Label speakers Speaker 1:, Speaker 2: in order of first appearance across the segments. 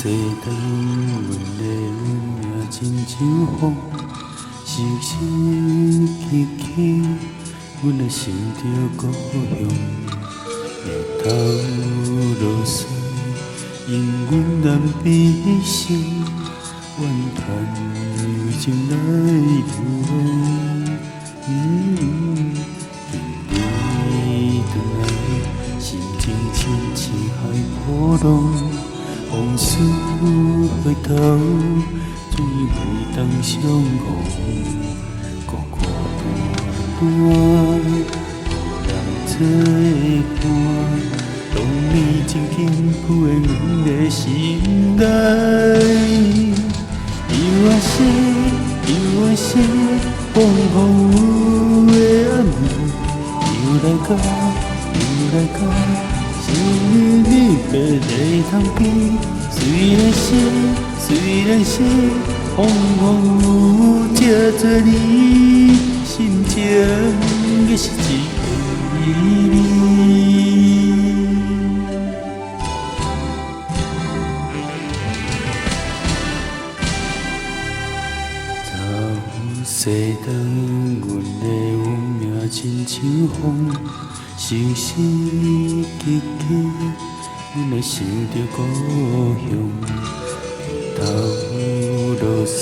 Speaker 1: 长，阮的运真像风，时时刻刻，阮的想着故乡。日头落山，因阮难悲伤，怨叹为情来流浪。你回来，心情亲像海波浪，往事回头，总袂当相逢。孤孤单单，无人作伴，当你静静附在阮的心内。有啊是，有啊是，风雨的暗暝，又来到，又来到，想你白在窗边。虽然是，虽然是，风雨这多年，心情也是一个秘密。西东，阮的运命亲像风，时时刻刻，阮来想着故乡。日头落山，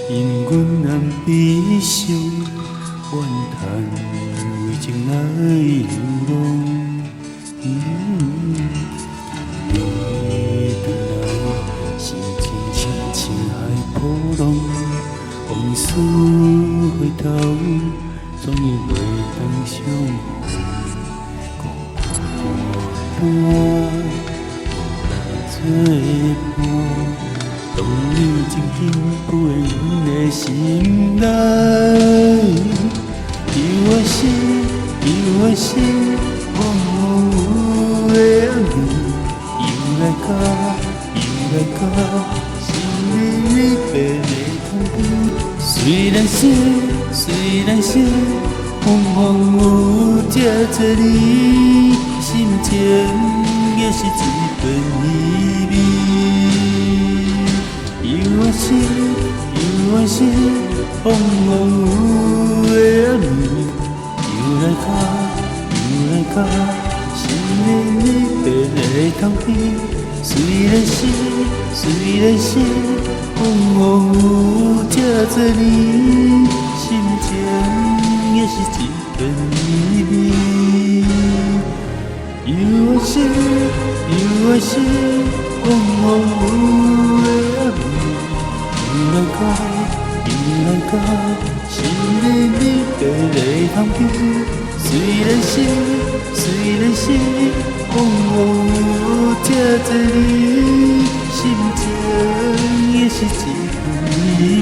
Speaker 1: 因阮难悲伤，怨叹为情来流浪。你回来，心情亲像海波浪。往事回头，总也袂当相逢。孤孤单单，无人作伴，当你静静附在阮的心内。有啊是，有啊是，风雨的暗暝，又来到，又来到，心里白在窗边。虽然是，虽然是，风雨这多年，心情也是一份秘密。有啊是，有啊是，风雨的暗暝，又来到，又来到，心里白在窗边。虽然是，虽然是，风雨这多年，心情也是一份秘密。有啊是，有啊是，风雨的暗暝，又来到，又来到，心里白在窗边。虽然是，虽然是，风雨这多年，心情也是一份秘密。